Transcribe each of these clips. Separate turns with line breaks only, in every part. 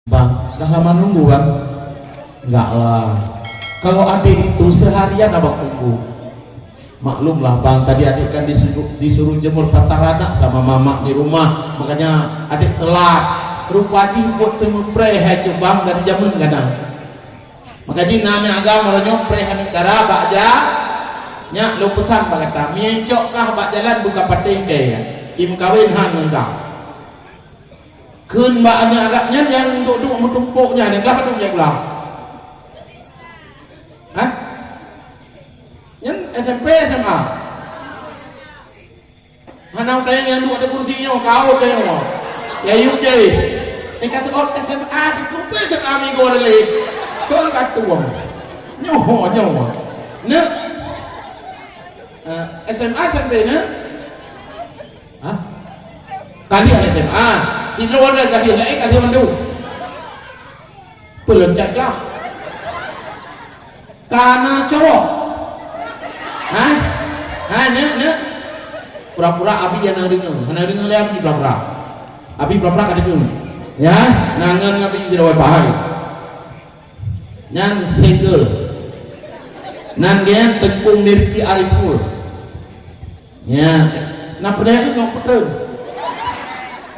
Bang, dah lama nunggu bang? Enggak lah. Kalau adik itu seharian abang tunggu. Maklum lah bang, tadi adik kan disuruh jemur patarana sama mama di rumah, makanya adik telat. Rupanya buat temu preh itu bang dari jaman kadang. Makanya nana agama orang preh negara bakja. Nyak lu pesan bang kata, miecok kah bak jalan buka patih kaya. Im kawin han engkau. Kun mbak ane agaknya yang untuk bertumpuknya ni kelapa tu pula. Hah? Yang SMP SMA. Mana ada yang duduk ada kursinya kau tengok. Ya yuk je. Ni kata orang SMA di kumpul je kami kau ada leh. Kau kata tuang. Nyoh. Ne? SMA sampai ne? Hah? Kalian SMA. Tidak ada kalian lain kalian mandu. Pelencaklah. Karena cowok. Hah? Ne? Pura-pura abi yang dengar. Mana dengar dia abi pura-pura. Abi pura-pura kada dengar. Ya, nangan abi tidak bahaya. Nan single. Nan dia tengkung Mirki Ariful. Ya, nak pedai itu nak putra.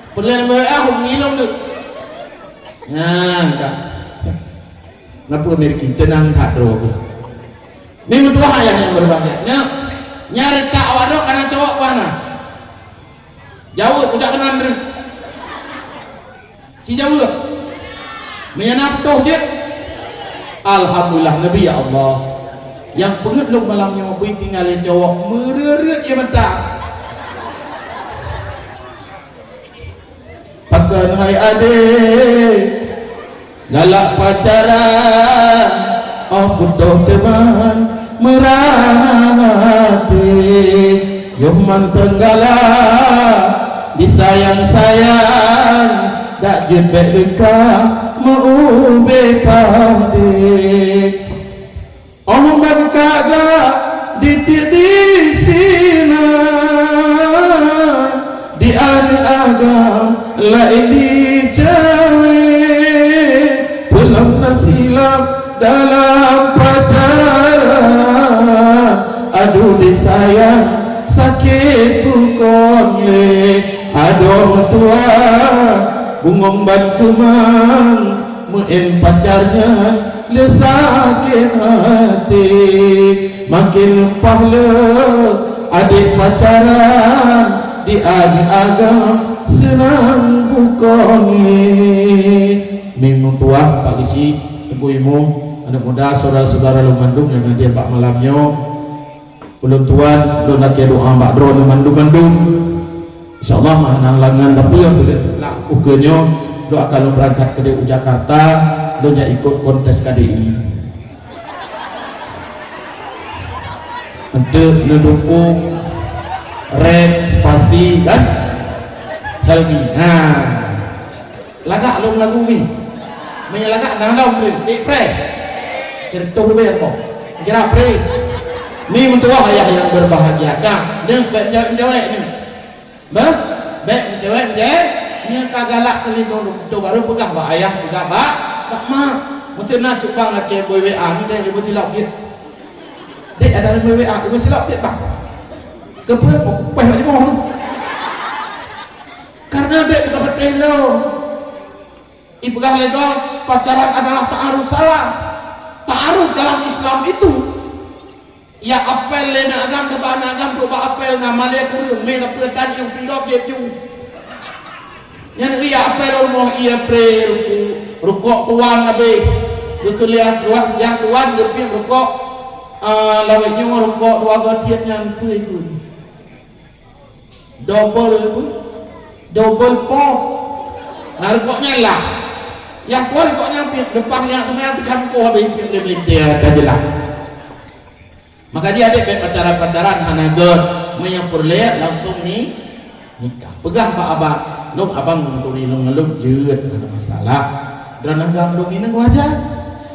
Perlahan aku ngilang tu. Nah, kenapa Mirki tenang tak terus. Ni dua ayah yang berbahagia. Nyari tak awak kanan cowok mana? Jauh budak kanan tu. Si jauh. Menyenap toh je. Alhamdulillah Nabi ya Allah. Yang pengetlung malamnya mabui tinggalin cowok mereret dia mentah. Pakan hai adik galak pacaran, oh butuh teman merahati, yuh manteng galak disayang-sayang, dak jebek dekah mau padik. Oh man kagak di sini di agam lain dijauh belum silap dalam pacaran, aduh disayang sakit bukan le, aduh tua bungong bantuman muen pacarnya le sakit hati, makin pahle adik pacaran di agam senang bukan minggu tua Pak Gici, ibu-ibu, anak muda, saudara-saudara Lumandung yang hadir Pak malamnya. Ulun tuan, ulun nak doa Mbak Drone Lumandung. InsyaAllah mana langan tapi yang tidak ukenya doa kalau berangkat ke DU Jakarta, doanya ikut kontes KDI. Untuk mendukung red spasi kan? Helmi. Nah, lagak long lagu ni. Menyelagak nandau di pre. Cerita be kok. Kira pre. Ni untuk ayah yang berbahagia. Dah, jawab ni. Bah, baik jawab je. Ni kagalak kali tu baru pegang ba ayah pegang ba. Tak mah. Mesti nak cupang nak ke boy WA ni dia boleh tilap dia. Dek ada boy WA, dia mesti tilap dia bang. Kepa peh nak jemur. Karena dek bukan betul lo. Ibgah legal pacaran adalah ta'aruf salah. Ta'aruf dalam Islam itu ya apel le nak agam depan agam tu ba apel nama dia kurung me tak petan yang pigok dia tu. Yang ia apel rumah ia pre rukuk tuan nabi. Betulian tuan yang tuan lebih rukuk lawanya rukuk dua gatian yang tu itu. Double pop. Rukuknya lah. Yang kuat rukuknya depan yang tengah tekan ko habis pilih dia dah jelas. Maka dia adik pacaran hanagot menyempur lihat langsung ni nikah. Pegang Pak Abang, long abang menturi long ngeluk jeut ada masalah. Dan agam long ini wajar.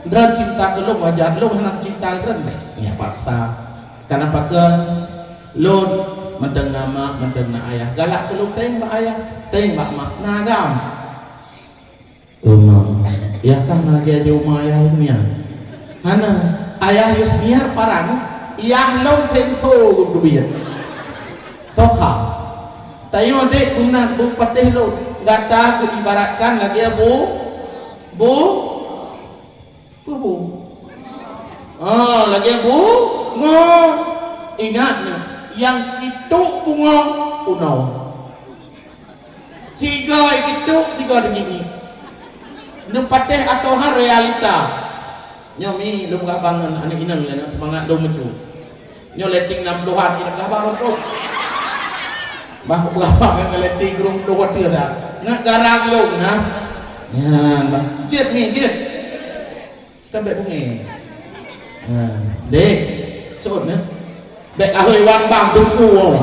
Dan cinta ke long wajar, long anak cinta dan ni paksa. Karena pakai long menteng nama menteng ayah galak ke long teng ayah teng mak nagam. ya kan lagi aja rumah ayah dunia hana ayah yus biar parang yang long tentu dubian toka tayo dek punang bu patih lo gata ku ibaratkan lagi ya bu lagi ya bu ingat yang itu bunga punau tiga itu tiga begini nepateh atau har realita nyomi lu gak bangun anak inang ya semangat lu mecu nyoleting 60-an ini kabar tu bah berapa yang ngeleting gerung tu dia dah nggak garang lu nah ya jet ni jet kan baik bunyi dek sốt nữa baik ahoi wan bang tunggu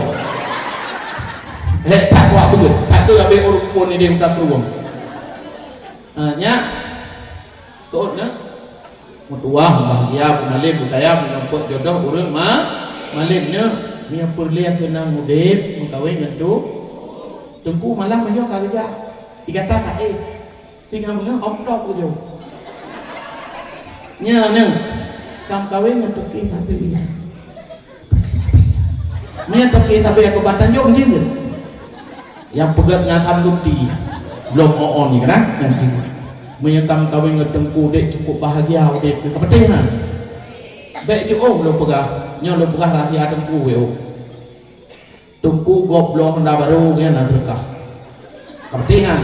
tak buat begitu tak tu habis urut pun ni dia udah keruang nya sốt nữa mutuah bahagia malim budaya menyambut jodoh urang malimnya nya perlihat kenang mudip mengkawin ngedu tunggu malah menyo kerja dikata tak tinggal mengang oktok tu nya kam kawin ngedu ki tapi nya toki tapi aku batanjong jin yang pegat ngakam bukti belum on ni kan nanti menyekam kawin ngedengku dek cukup bahagia dek kepentingan baik je lo pegah nyo lo pegah rahasia dengku tungku goblok hendak baru kan nak terkah kepentingan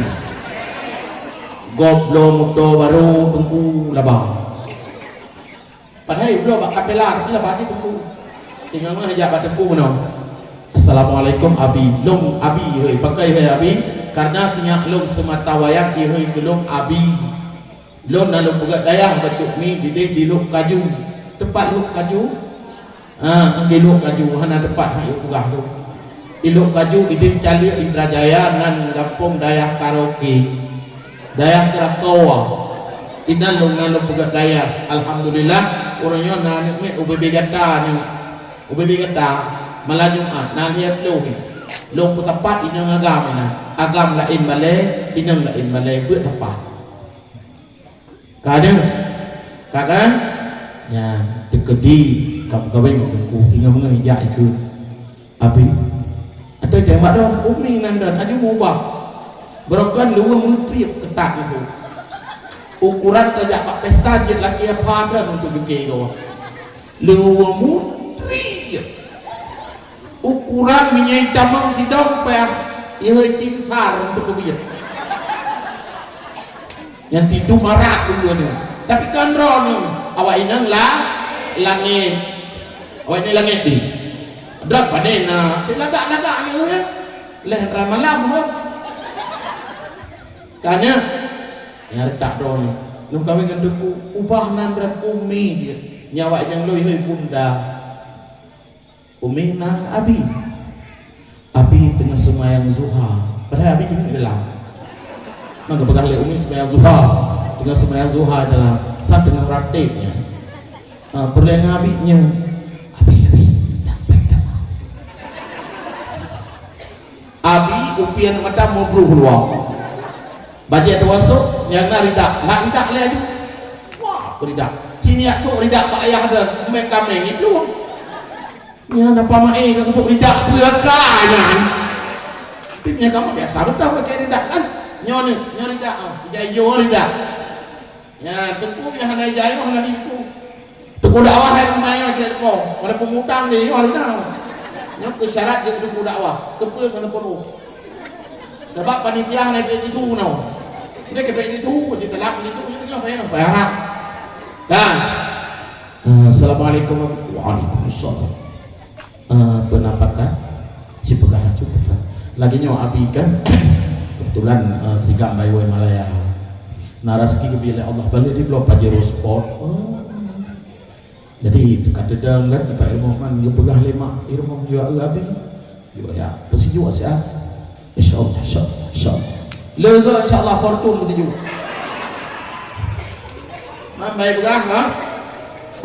goblok mudo baru tungku labang padahal belum bak kapelar bila badi tungku tinggal ngajak bak tungku no assalamualaikum abi long abi hei pakai hei abi karena sinyak long semata wayang hei belum abi long lalu pegat dayah batuk ni di luk kaju tempat luk kaju di luk kaju hana tempat hak pegah tu iluk kaju idih cali Indrajaya nan kampung dayah karaoke dayah Krakatoa inan long lalu pegat dayah alhamdulillah orangnya nan ni UBB gata malah Jumat nah lihat lo tepat inang agam lain balai inang lain balai buat tepat kadang ya dekedi kamu kawin aku tinggal mengajak itu abi ada tembak dong umi nandan aju mubah berokan lu menteri ketak itu ukuran tajak pak pesta jet laki apa dan untuk duke kau lu menteri ukuran minyak camang sidong per ihoi tim sar untuk kebiak yang tidur marah dulu ni tapi kan roh ni awak inang langit awak ini langit ni drak pada na lagak ni ya leh malam karena ya retak roh ni lu kawin dengan duku ubah nan berat umi dia nyawa yang lu ihoi bunda umi na abi tengah semayang zuha padahal abi di dalam maka pegang oleh umi semayang zuha tengah semayang zuha dalam saat tengah ratibnya perlihat abinya abi upian mata mau keluar bajet wasuk yang nak ridak lagi wah ridak ciniak tu ridak pak ayah dan mereka mengi keluar ya napa mai nak untuk ridak belakang pitnya kamu biasa betul pakai ridak kan nyo ridak jayo ridak ya tunggu yang hanai jayo hanai itu tunggu dakwah yang main kita ko mana pemutang ni hari dah nyo ke syarat dia tunggu dakwah kepe kana penuh sebab panitia hanai itu no dia kepe itu dia telak itu dia bayar dan assalamualaikum waalaikumsalam penampakan si pegahan cukup lagi nyawa api kan kebetulan sigam bayi Malaya naraski kebilah Allah balik di blok Pajero Sport jadi dekat dedang kan Pak Irmohman dia pegah lemak Irmoh juga api juga ya pasti juga siap insyaallah lega insyaallah fortune begitu baik pegah ha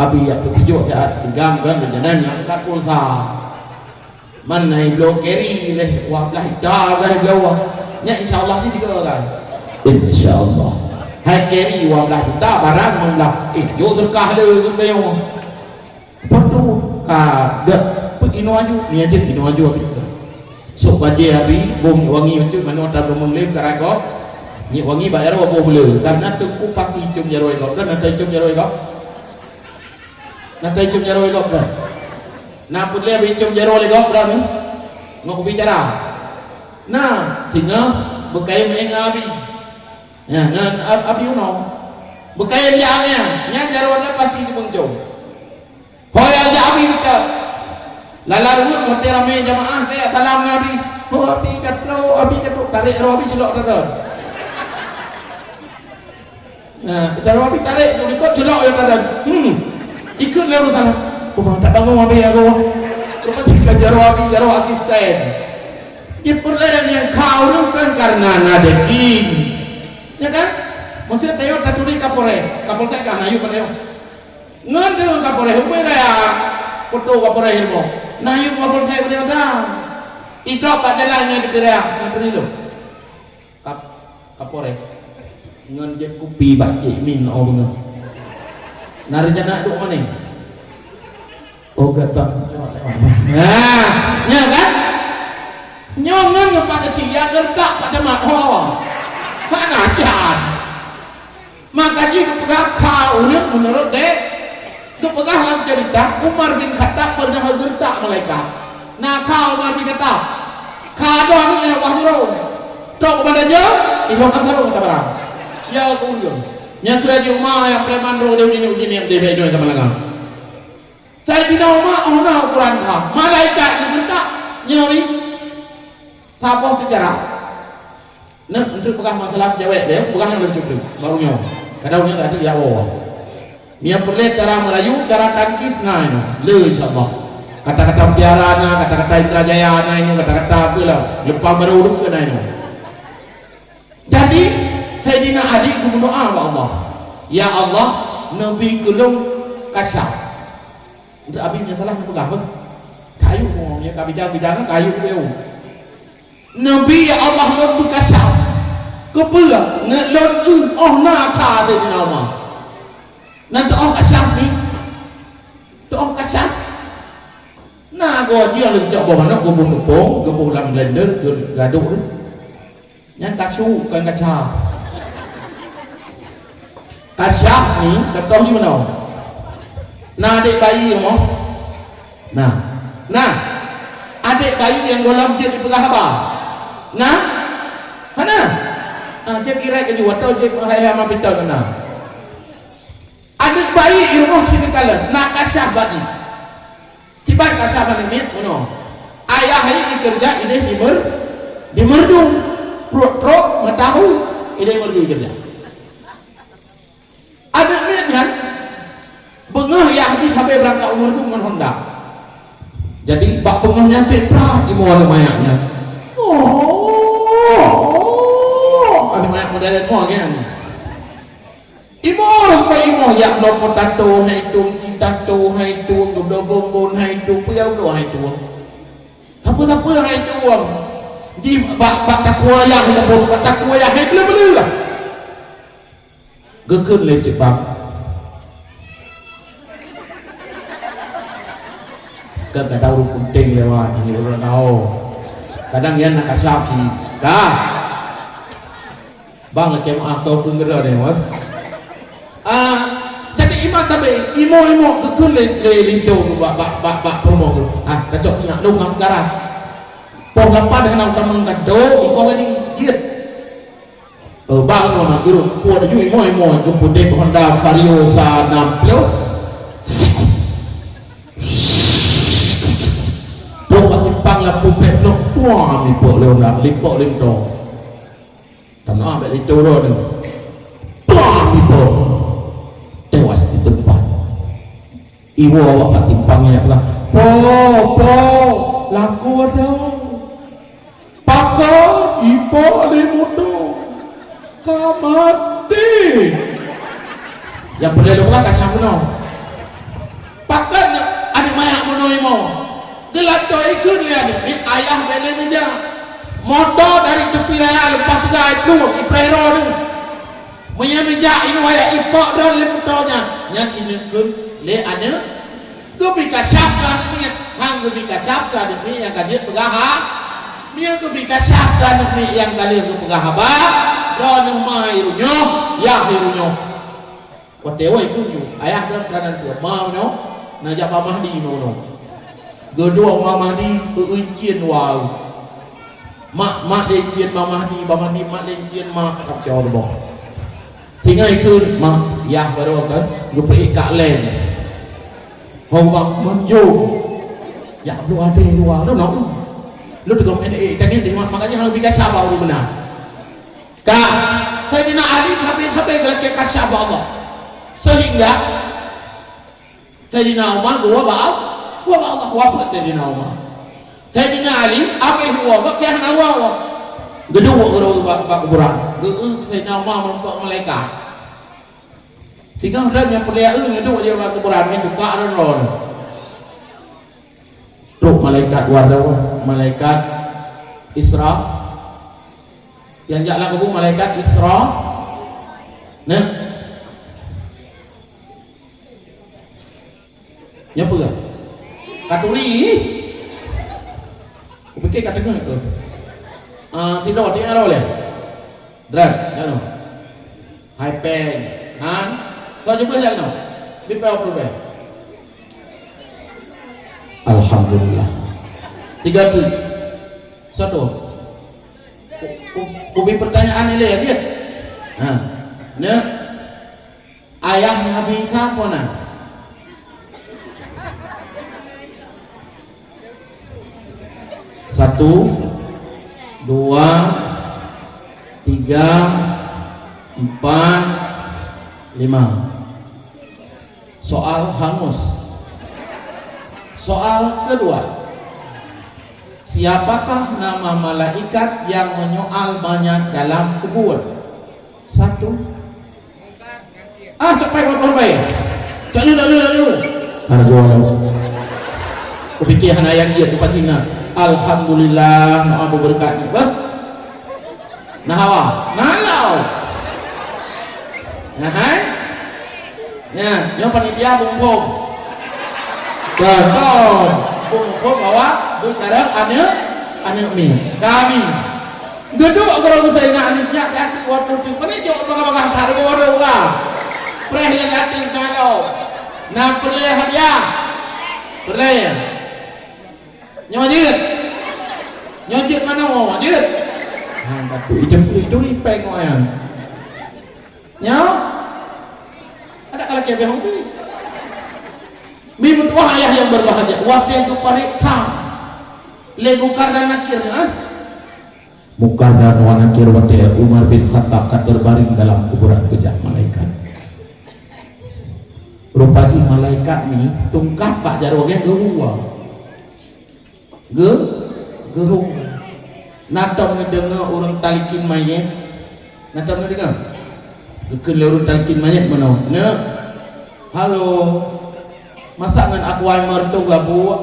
abi ya petunjuk saat tigam kan berjalan yang takul sa man hai blok keri leh wah lah dah blok nya insyaallah ni tiga orang insyaallah hai carry wa belah juta barang belah yo terkah le ke yo perlu ka de pegino aju ni aja pegino aju kita sok baje abi bom wangi itu mana tak belum lem karago ni wangi bayar wa boleh karena tengku paki cum jaroi kau dan nanti cum jaroi kau nanti cum jaroi kau dah na pulih cum jaroi kau dah ni ngok bicara nah tinggal bekai mengabi ya ngan abi uno bekai liangnya nya jaroi pasti dibengcong hoya abi kita lalar rumah mati ramai jamaah kayak salam ngabi oh abi kata tarik abi celok dah nah cara abi tarik tu ikut celok ya dah ikut lewat sana oh tak bangun abi aku cuma jika jaro asisten ya perlahan yang kau tu kan karena nadeking ya kan maksudnya tayo taturi kapore saya kan ayu kan ngende kapore humera ya foto kapore hirmo nah yuk kapore saya boleh ada itu apa jalannya di daerah nanti lo kapore ngan je kopi baci min oh benar narjana duk mana oh gatak nah nya kan nyongan ngepak kecil ya gertak pak camat ho pak ngajar maka jika pegang kau menurut dek kepegah dalam cerita Umar bin Khattab pernah gertak malaikat nah kau Umar bin Khattab kado ni wahiro tok kepada je itu kan taruh kata barang ya aku ujung nya ke aja umah yang preman ro dia uji yang dia bedo sama lagang saya bina umah ona Quran ka malaikat gertak nyori apa sejarah nah untuk pegang masalah jawab dia pegang yang lebih cukup barunya kadang-kadang tak ada ya Allah dia boleh cara merayu cara tangkis nah ini le insyaallah kata-kata piarana kata-kata indrajayana ini kata-kata apalah lepas berurut ke nah ini jadi Sayyidina Ali berdoa kepada Allah ya Allah Nabi kelung kasyaf untuk abis yang salah pegang apa kayu ngomongnya kabidang-bidang kayu kayu Nabi ya Allah Nabi kasyaf kepegang ngelon oh nak ada di nama nanti oh kasyaf ni oh kasyaf nah gua dia lencok bawa mana gua bunuh gua dalam blender gaduh tu yang kacu kan kasyaf kasyaf ni kata gimana nah adik bayi mo nah adik bayi yang dalam dia dipegang apa nah mana dia kira ke juga tahu dia hayam pintar kena adik bayi ilmu sini kala nak kasyaf bagi tiba kasyaf ni no ayah hai kerja ini di merdu pro matahu ini merdu kerja adik ni kan bengah yang di sampai berangkat umur tu dengan Honda jadi bak bengahnya citra di mana mayaknya ada banyak modern mau kan ibu orang pa ibu ya lo potato hai tu citato hai tu godo bombon hai tu puyau do hai tu apa hai tu di bak takwa yang kita buat takwa yang hai bela lah gekun le cepat kan tahu penting lewat ini orang tahu kadang dia nak kasap si dah bang lagi atau penggera ni jadi imam tapi imo kekun le lindo bak promo tu dah cok nak lu ngam garah pon lapan dengan orang kado iko lagi giat bang mana guru puan ju imo kemudian Honda Vario sa 60 lah pupet no wah ni pok leo nak lipok lindo tanah ambil lindo ro ni wah ni pok tewas di tempat ibu awak pak timpangnya lah po laku ada pakar ibu di mudo kamati yang boleh lupa kacang no pakar ada mayak monoimo gelap tu ikut lihat ni ayah belen dia motor dari tepi raya lepas pegang itu iprero tu menyamijak ini waya ipok dan le putonya yang ini kun le ana ke bikasyapkan ni hang ke bikasyapkan ni yang kaje pegaha dia ke bikasyapkan ni yang kali ke pegaha ba dan mai runyo ya runyo watewa ikunyo ayah dan peranan tu mau no na ja pa mahdi no gedua ma mahdi uncien wau mak de cien ma mahdi mak de cien ma kap jauh boh tinggal ikut mak ya baru kan lupa ikat len hong bang menjo ya belum ada luar lu nak lu tegam jangan terima makanya harus bikin sabar lu benar kak Sayyidina Ali habis lagi kasih Allah sehingga Sayyidina Umar gua Allah wafat Sayyidina Umar Sayyidina Ali apa huwa gak kaya hawa gedung pak kuburan Sayyidina Umar melompat malaikat tinggal yang perliaan gedung dia pak kuburan itu kak dan lon tuh malaikat wardawa malaikat Isra yang jalan kubur malaikat Isra nah nyapa gak katuri aku fikir katakan itu tidak dia ada boleh drag jalan high pen kan kau juga jalan bipel apa alhamdulillah 3 satu ubi pertanyaan ini ya dia nah ayah Nabi Isa mana 1 2 3 4 5 soal hangus soal kedua siapakah nama malaikat yang menyoal mayat dalam kubur 1 cepat buat baik tak dulu kupikir hanya yang dia tempat ingat alhamdulillah maaf berkat nah hawa nalau ya yang panitia bungkung betul bungkung bawa bersarang anak mi kami geduk kalau kita nak anaknya hati waktu tu mana jauh bangga-bangga taruh orang lah perih lagi hati kalau nak perih hadiah perih nyojit mana mau nyojit itu ipeng orang nyaw ada kalau kaya behong tu mimut wah ayah yang berbahagia waktu yang keparikta le Mukar dan Nakirnya Mukar dan Nakir waktu Umar bin Khattab terbaring dalam kuburan kejak malaikat rupanya malaikat ni tungkap pak jarwagnya gerung natam ni dengar orang talikin mayat natam ni dengar kena orang talikin mayat mana nak halo masak dengan aku ay mertu gabu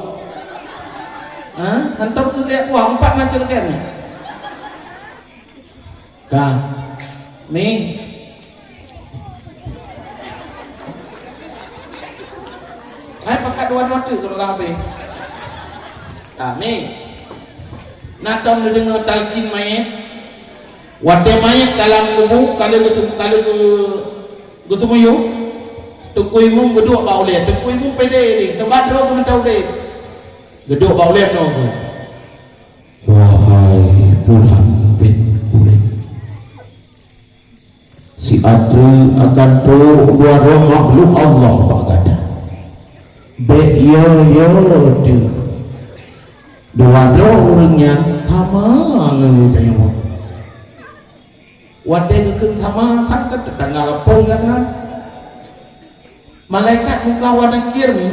hantar ke dia aku 4 macam kan kah ni hai pakai dua-dua tu kalau habis kami natam dengar talqin mayat wate mayat dalam kubur kalau ketemu you tukui mum geduk baulet tukui mum pede ni tempat ro ke mentau de geduk baulet no wahai Tuhan bin Kulit si Adri akan tu dua makhluk Allah bagada be yo tu dua orangnya sama ngene wate kekeng sama kan tetangga pun kan malaikat mungkar wa nakir ni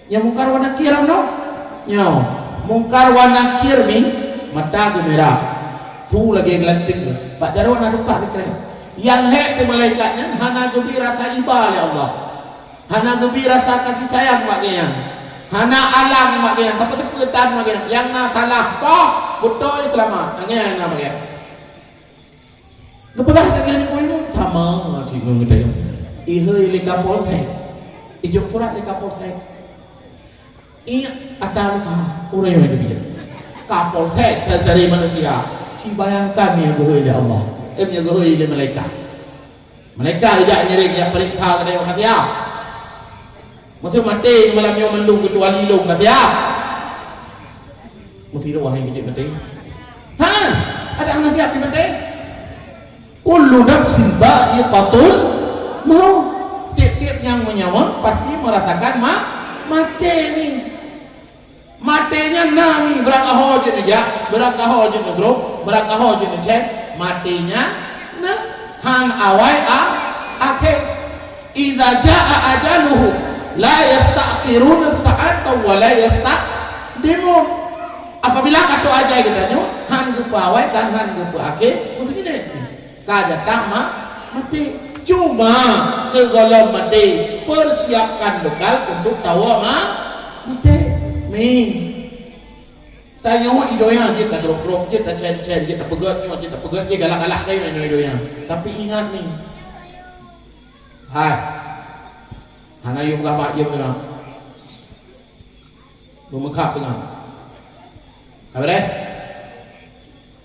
ya mungkar wa nakir no nyo mungkar wa nakir ni mata merah tu lagi gelantik pak jarwan ada tak dikira yang hek di malaikatnya hana gembira rasa iba oleh Allah hana gembira rasa kasih sayang maknya hana alam maknya tepat-tepatan maknya yang na salah toh betul selamat maknya maknya lepas dengan kuih sama cik ngedayong iheuy li Kapolsek ijo surat li Kapolsek ada luka urang yang dia Kapolsek dari manusia ci bayangkan ya geheuy ya Allah ya geheuy li malaikat tidak nyering ya periksa kadang kata ya mesti mati malam yang mendung kecuali long kata ya mesti doang yang gede mati ada anak siapa mati kullu nafsin dha'iqatul maut. Tiap-tiap yang menyawa pasti merasakan mati nih. Matinya nami berangkah hojen aja, berangkah hojen bro, berangkah hojen aja. Matinya nah han awai akhir. Idza jaa ajaluhu la yasta'khiruna sa'ata wa la yastaqdimun. Apabila kata aja gitu han gepawai dan han gepaake mesti ini. Kaja mati cuma segala mati persiapkan bekal untuk tawa mati nih tanya wa idoya kita grok-grok kita cen-cen kita pegat kita galak-galak kayo idoya tapi ingat nih hai hana yung gaba yung tengah bumekap tengah kabar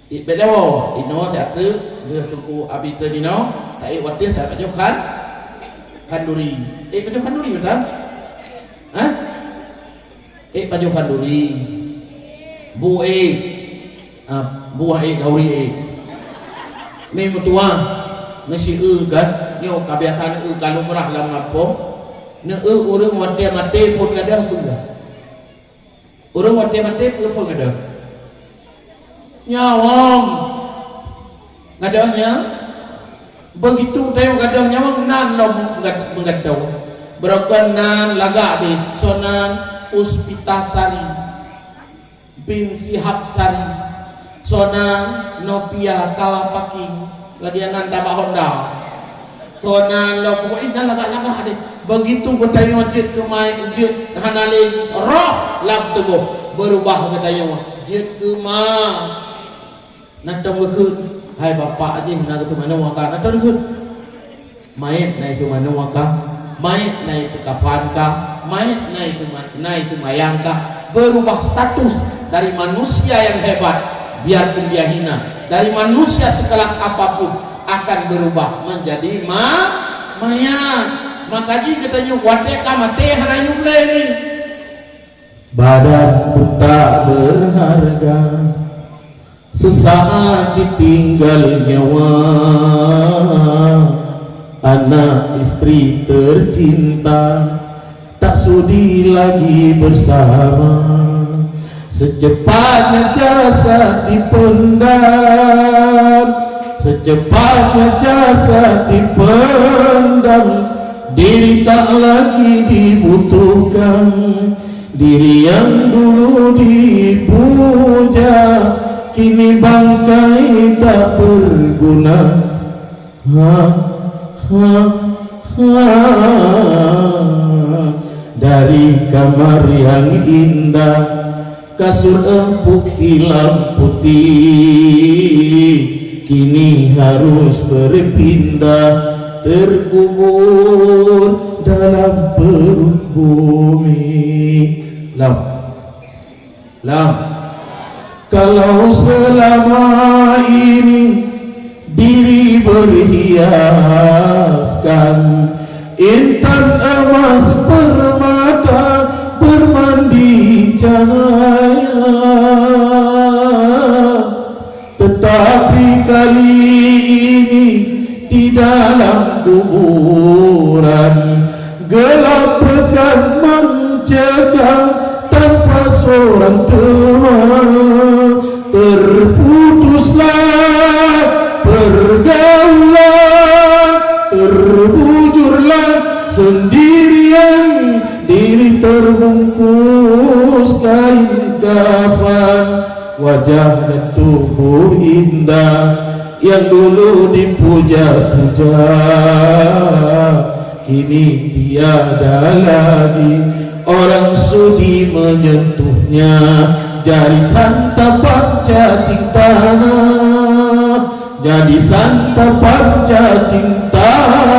Belewo, ino saya tu, dia tuku abi terdino, tak wadah tak pajukan, kanduri, pajukan duri betul? Hah? Pajukan duri, buah gauri ni mutua, nasi kan, nyo kebiasaan kalau murah dalam kampung, ne orang wadah mati pun ada pun dah, orang wadah mati pun ada. Nyawang ngadahnya begitu tayo ngadah nyawang nan lo mengadaw berokan nan laga di sonan Puspitasari bin Sihapsari sonan Nopia Kalapaking lagi nan tabak Honda sonan lo pokoknya nan laga-laga deh begitu betayo jit kemai jit hanalin roh lab tubuh berubah katayo jit kemai nantong lekut hai bapak aja nak ke mana waka nantong lekut main naik ke mana waka main naik ke kapan ka main naik ke mayang ka berubah status dari manusia yang hebat biarpun dia hina dari manusia sekelas apapun akan berubah menjadi mayang makanya katanya wateka mate hana nyumle ni badan tak berharga sesaat ditinggal nyawa anak istri tercinta tak sudi lagi bersama secepatnya jasad dipendam secepatnya jasad dipendam diri tak lagi dibutuhkan diri yang dulu dipuja kini bangkai tak berguna dari kamar yang indah kasur empuk hilang putih kini harus berpindah terkubur dalam perut bumi kalau selama ini diri berhiaskan intan emas permata bermandi cahaya tetapi kali ini di dalam kuburan gelap pekat mencekam tanpa seorang teman terputuslah pergaulan terbujurlah sendirian diri terbungkus kain kafan wajah dan tubuh indah yang dulu dipuja-puja kini tiada lagi orang sudi menyentuhnya jadi santapan cacing tanah jadi santapan cacing tanah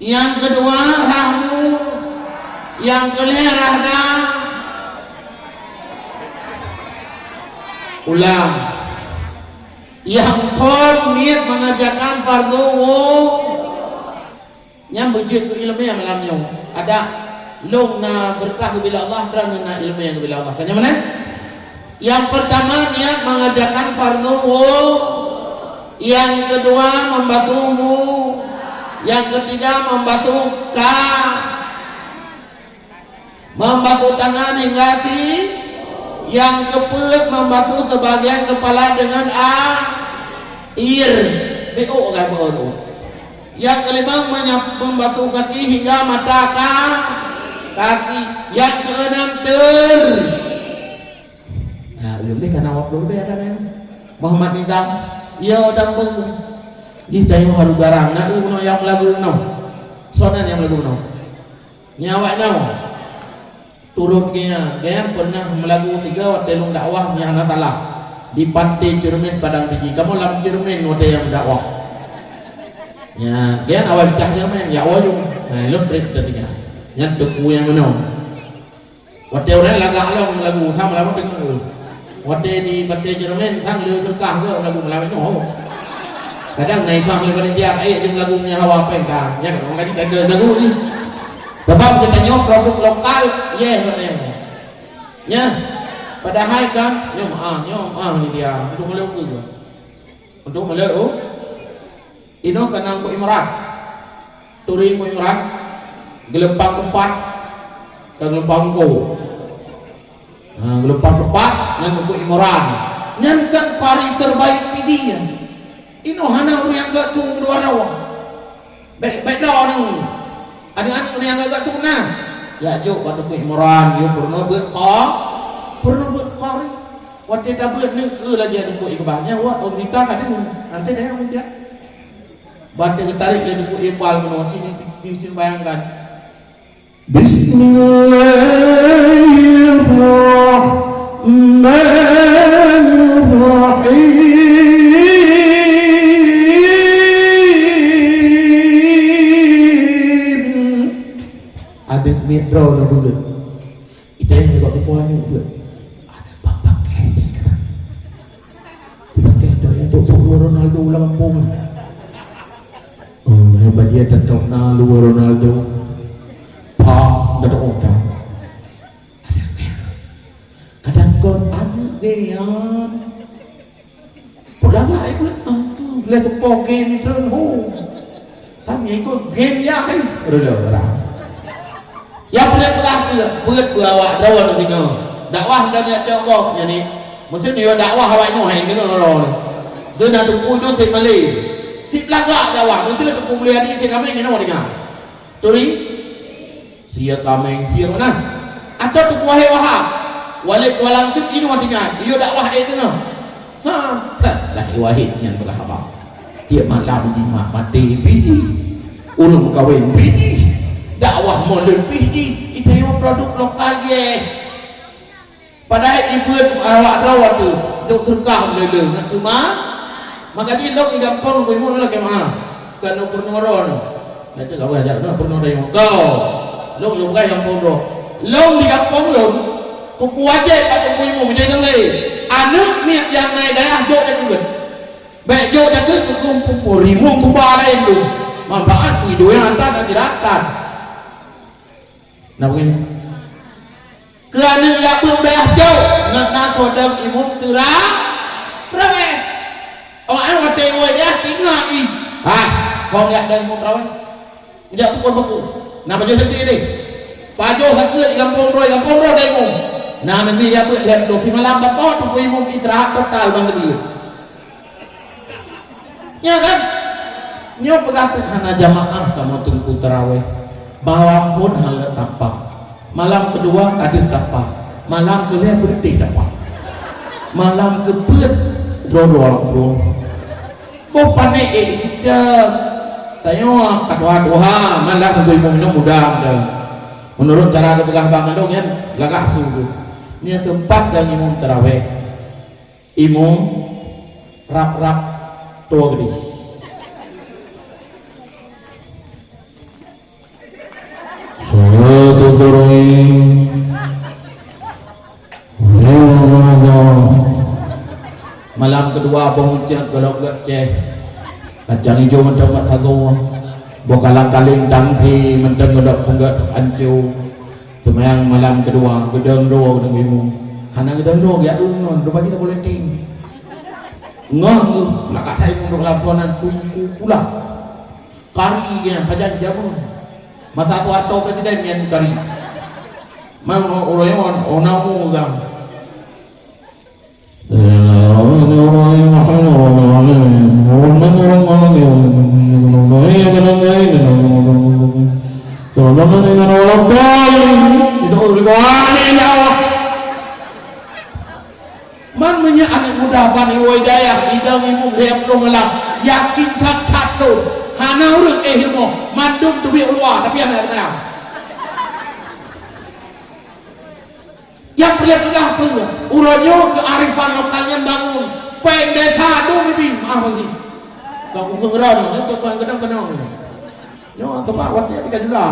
Yang kedua rahmu, yang keliharaga. Ulang. Yang pun niat mengajarkan fardu yang bujud ilmu yang malamnya ada long na berkah bila Allah dan na ilmu yang bila Allah. Kan mana? Yang pertama niat mengajarkan fardu, yang kedua membantumu, yang ketiga membantu membantu tangan hingga yang keempat membantu sebagian kepala dengan air BO kan baru. Yang kelima membantu kaki hingga mata kaki. Yang keenam nah ini kan awak dulu ya kan Muhammad Nizam ya dan bung di tayo haru garang na uno yang lagu no sonan yang lagu no nyawa no turut kaya pernah melagu 3 waktu telung dakwah yang natalah di pantai Cermin Padang Biji. Kamu lam Cermin waktu yang dakwah ya kaya awal cah Cermin ya awal yung nah lu trik tadinya yang tuku yang mana waktu orang lagu sama lama dengar waktu di pantai Cermin sang lu terkah ke lagu melawan no kadang naik fang lepas dia ayat lagunya hawa pendang ya orang kaji tanda lagu ni sebab kita nyok produk lokal ya padahal kan nyom ni dia untuk melaku ino kanang ko Imran turi ko Imran gelempang tempat dan gelempang ko gelempang tempat dengan ko Imran nyan kan pari terbaik dia ino hana uri yang gak tung dua rawa baik dah ni adik-adik uri yang gak tung nah ya jo pada ko Imran yo pernah berpari waktu dah buat ni ke lagi ada ko ikbahnya wa om nikah ada nanti dah yang dia baca tarik dari ko ibal menon sini bikin bayangkan Bismillahirrahmanirrahim ada metro lah dulu kita yang juga dipuan itu ada bapak kaya tiba-tiba dari itu Ronaldo ulang kampung hebat dia tetap Ronaldo dapat orang kadang kon ada dia pulang lah ikut lihat tu game turun tapi ikut game ya kan orang yang berat awak rawan nanti kau dakwah dan dia cakap jadi mungkin dia dakwah awak ni hai ni orang tu nak tunggu tu si Malay si laga dakwah mungkin tu boleh ada si kami ni orang dengar turi sia kami sia mana atau tu wahai wahab walik walang tu ini orang dengar dia dakwah itu no lah wahid yang berkhabar dia malam di mati bini urung kawin bini dakwah modern PhD itu yang produk lokal ye padahal ibu awak rawat tu untuk terkah lele nak cuma maka dia lok gampang ko mo lagi mah kan purnoron itu kau ajar no purnoron yang kau lok lugai yang purno long di gampang long ku kuaje pada ko mo mi dai ngai anak miak yang naik dah jok dah tu baik jok dah ke ku rimu ku balai tu manfaat video yang hantar dan diratan nah begini kerana lapar dah jauh ngana kodam imum terang rawe orang wate we dia tinggal ni kau lihat dah imum rawe dia pukul buku nah baju sendiri ni baju hakut di kampung roy dah imum nah nanti ya buat lihat do malam bapa tu imum istirahat total bang dia ya kan nyo pegang hana jamaah sama tunggu tarawih malam pun hal tapak malam kedua kadir tapak malam kedua berhenti tapak malam keempat drol mau panik kita tanya katwa malam untuk minum mudah menurut cara kepegang bangan dong kan lagak sungguh ini sempat dan imum tarawih imum rap tua gede kedua boh mencet golok gak ceh kacang hijau mentang mat hago bokalang kaling dangti mentang golok punggat ancu temayang malam kedua gedeng do gedeng imu hana gedeng do ya non do bagi kita boleh ting ngah nak kata imu do laporan pula kari yang pajan jamu masa tu atau presiden yang kari mang orang onamu gam man punya anak muda bani wadayah idang imu rem dongelam yakin tatun hana urut hirmo mandum duit luar tapi yang kenal yang pegang apa uronyo kearifan lokalnya bangun pendeta do bibi apa sih kau pengeran itu kau kenang yo tempat watnya tiga juta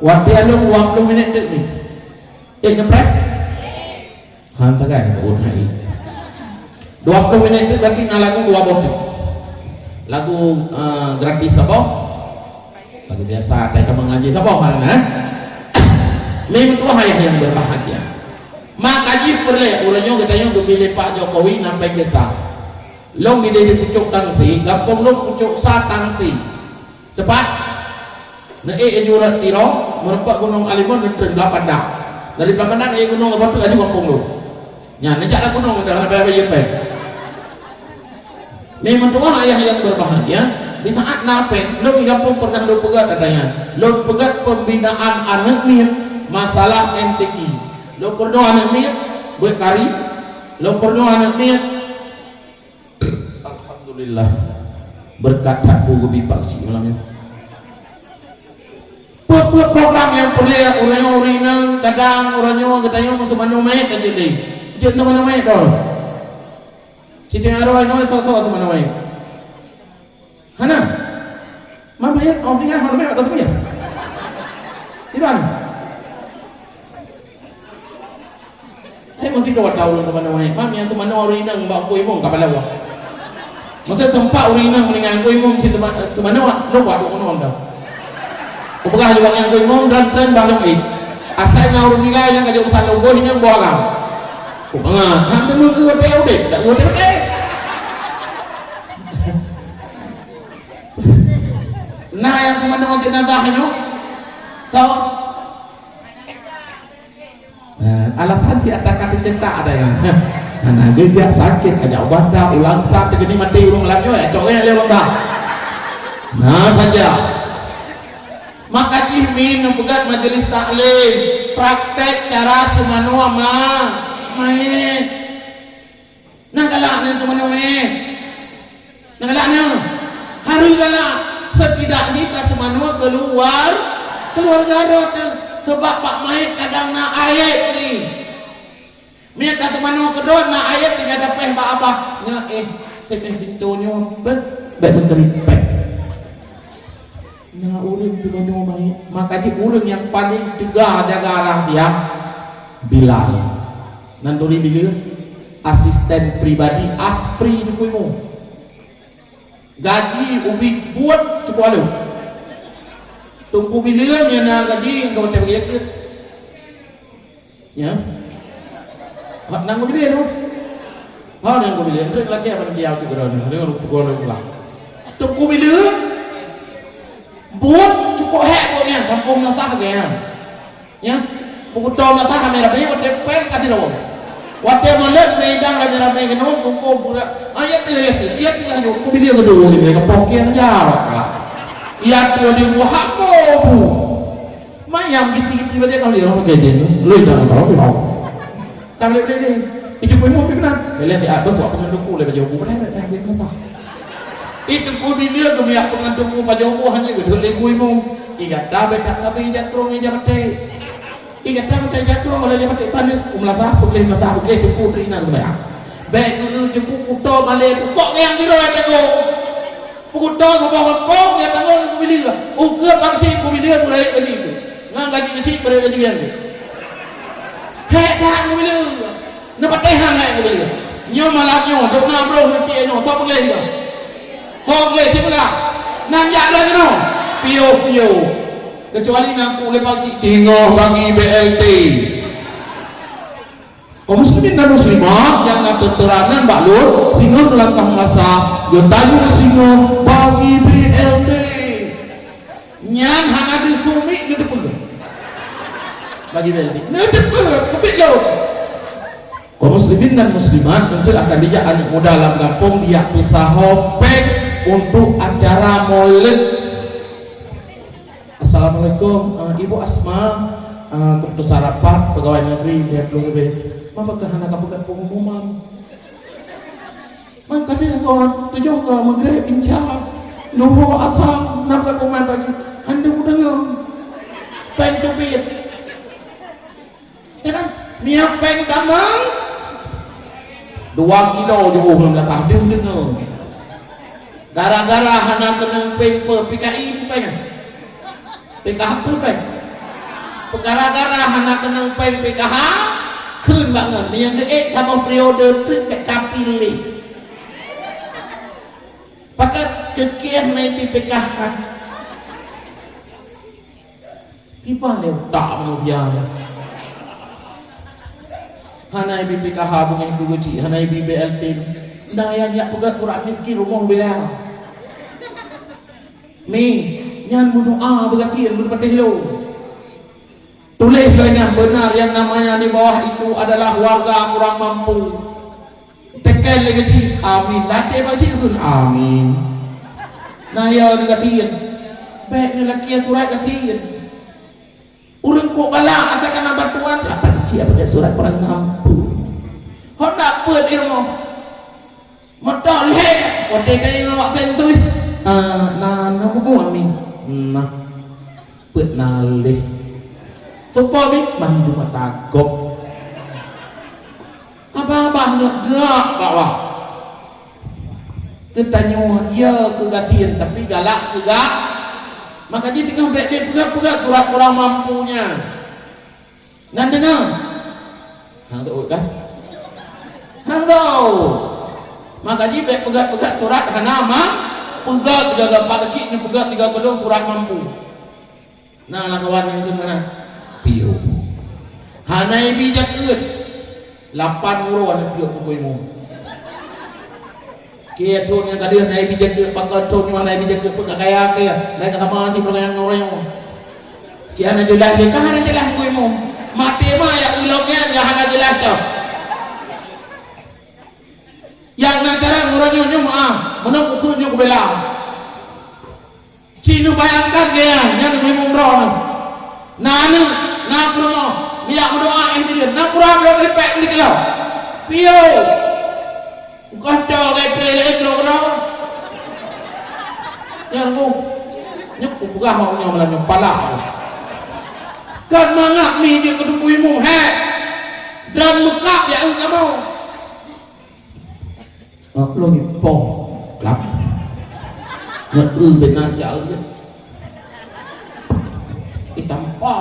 watnya lu 20 minit ni nyepret hantar kan kita unai 20 minit itu berarti lagu 2 boti lagu gratis apa lagu biasa kita mengaji apa kan memang tu hayat yang berbahagia maka jipurle uranyo katanya pilih Pak Jokowi sampai desa long di pucuk tangsi gampang long pucuk sa tangsi cepat na jurat tiro menempat gunung Alimun dan 8 dak dari 8 dak gunung apa tu ada kampung lo nya necak gunung dalam apa-apa memang tu hayat yang berbahagia di saat napet lo gampang pernah lo pegat katanya lo pegat pembinaan anak ni masalah MTQ lo perlu anak niat buat kari lo perlu anak niat alhamdulillah berkat aku lebih pakcik malamnya buat program yang boleh orang-orang kadang orangnya katanya untuk mana main kan jadi mana main dong Siti Arwah itu tahu mana main hana mama ya orang yang mana main ada tu ya di mana mesti kau tahu lu teman orang mam yang teman orang inang mbak kau imong kapal lawa mesti tempat orang inang mendingan kau imong si teman orang lu buat kau non dah kau pegah juga yang kau imong dan tren balong asal ngau orang inang yang kerja urusan logo ini yang bawa kau kau pegah hampir mungkin kau tahu deh tak kau tahu deh nah yang teman orang kita dah ini tahu alat haji atakan dicetak ada yang nah dia sakit aja obatnya ulang sakit jadi mati urung lanjut ya cowoknya lewat dah nah saja maka jimin membuat majelis taklim praktek cara sumanua main nah galaknya sumanua main nah galaknya harus galak setidaknya kita sumanua keluar Garut sebab Pak Mahir kadang nak ayat ni minyak kata mana kedua nak ayat tidak ada peh Pak Abah nya sepeh pintunya berkeripet nah urang tu mana Mahir maka di urang yang paling tegah jaga arah dia Bilal nanduri bila asisten pribadi aspri dukuimu gaji ubi buat cukup alu tunggu bila yang nak gaji kau tak pergi ya hak nang kau bila tu hak nang kau bila tu lagi apa dia tu kerana dia orang pukul lah tunggu bila buat cukup hek punya kampung nasah ke ya pukul tahun nasah kami rapi waktu pen kati dah waktu malam medang rapi kenal tunggu pula ayat dia tu bila kedua ni mereka pokian jawab ia tu di wahak ko mayam gitu-gitu baca kau dia orang gede tu lu dah tahu tu tak boleh dia itu pun mau kenal boleh dia ada buat penganduku le baju ku boleh dia kenal itu ku dia tu biar penganduku baju ku hanya gede le ku mu ikat dah betak tapi ikat terung ija mate ikat dah betak ija terung oleh ija mate pan umlasah boleh tu ku terina tu ya baik tu ku to male tu kok yang kira ada ko pukul tahun kau yang tangan aku pilih lah ukur bangsa aku pilih aku raih gaji itu ngang gaji kecil pada gaji yang itu hek dah aku pilih nampak tehan hek aku pilih nyo malah nyo dok na bro nanti nyo kok boleh ke kok boleh sih pula nanjak dah nyo pio kecuali ngaku lepas cik tengok bagi BLT kaum muslimin dan muslimat yang ada teranan baklur singa melangkah masa yang tayu singa bagi BLT nyan hang ada komik ni depan bagi BLT ni depan kepik lo kaum muslimin dan muslimat tentu akan dijak anak muda dalam kampung dia pisah hopek untuk acara maulid. Assalamualaikum, Ibu Asma, keputusan rapat pegawai negeri dia belum lebih. Mama kehana kabukat pengumuman. Maka dia kawan tujuh ke maghrib insya Nuhu atang nampak pemain bagi anda dengar pen tubit ya kan miak pen damang 2 kilo jauh belakang dia dengar gara-gara hana kena paper PKI pen PKH apa pen gara-gara hana kena pen PKHขึ้นbangun yang sama periode PKH pilih pakai kekian main PKH tiba ni tak manusia hanai PKH bunyi kuguci hanai BLT dah yang pegat kurang miskin rumah bela mi nyan berdoa bergatin berpatih lo tulislah yang benar yang namanya di bawah itu adalah warga kurang mampu tekan lagi amin latih baca pun amin nah ya negatif baik lelaki yang surat gatin orang kok balak katakan bantuan apa cik apa surat orang mampu hendak buat ilmu modal leh kote kai ngawak sensui na aku amin nah buat nalih tupo mi mandu matagok abah-abahnya gerak bawah ditanya ya kegatian tapi galak juga maka dia tengah baik dia pegat-pegat kurang mampunya dan dengar hang tahu kan hang tahu maka dia baik pegat-pegat surat nama pegat jaga pak kecil ni pegat 3 kedong kurang mampu nah lah kawan yang ke mana piu hanai bijak ke 8 euro ada 30 ribu kia tu yang tadi naik bijak ke pakai tu yang naik bijak ke pakai kaya kaya naik ke sama nanti pergi orang yang kia nak jelas dia kan ada jelas ribu mati mah ya ulangnya jangan ada jelas tu yang nak cara ngurangnya nyum menang ukurnya ke belah cinu bayangkan dia yang ribu umrah nana nak rumah dia berdoa ini nak kurang dia lipek ni kalau piu kata kai pelek kalau yang tu nyuk buka maunya malam kepala kan mangak ni dia ketemu imu dan mekap ya kamu lo ni poh lap nak benar jauh je hitam apa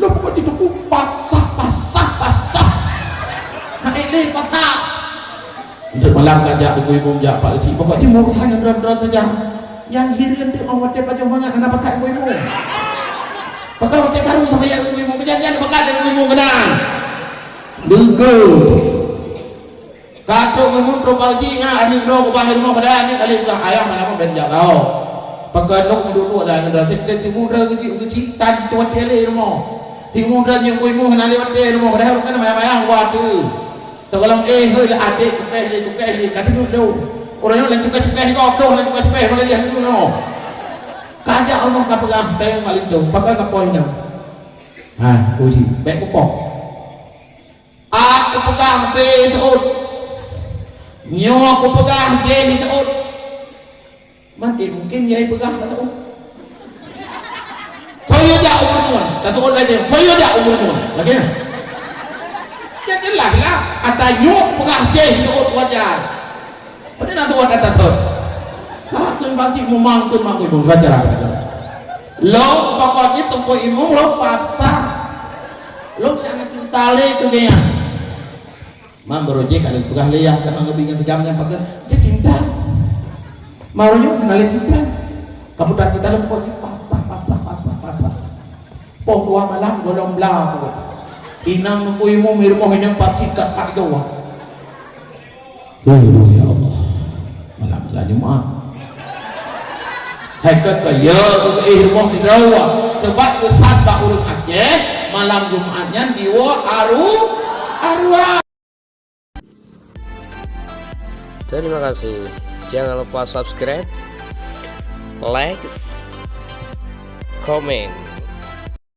lo bukan itu pasah ini pasah untuk malam kajak ibu jak pak cik pokok dia mau tanya berat-berat saja yang hirian tu orang wadah pajak banget anak pakai ibu pakai wadah karung sampai yang ibu berjanjian pakai dengan ibu kenal lugu kata ibu terpajinya anik roh ke bahir rumah pada anik kali bilang ayah mana pun benjak kau pakai dok duduk dah dengan rasa kita ibu dah kecil tan tuan dia le rumah ibu dah yang ibu kenal lewat dia rumah pada kan mayang waktu tolong hei adik cukai le kata dulu orang yang cukai kau dong lain cukai bagi dia dulu no kajak Allah ka pegang teng maling dong pakai ka poinnya uji baik popok aku pegang be seut nyo aku pegang je ni seut mati mungkin yai pegang tak tahu toyo dak umur tak tahu lagi toyo dak umur lagi jelas lah ada nyuk pegang je seut wajar pada nak tuan kata tu kun bagi memang kun mak ibu wajar apa lo pokoknya toko imam lo pasang lo jangan cinta le tu dia Mam berojek ada tukang leyak ke hangga jamnya pakai dia cinta. Maunya kenali cinta. Kabudan kita dalam kau pasah. Pokok malam golong belau. Inang nunggu imu mirmo hanya pacik kak jawa. Ya Allah. Malam Jumaat. Hakikat kaya irmo di rawa. Sebab kesan tak urut Aceh malam Jumaatnya diwa arwah.
Terima kasih. Jangan lupa subscribe, like, comment.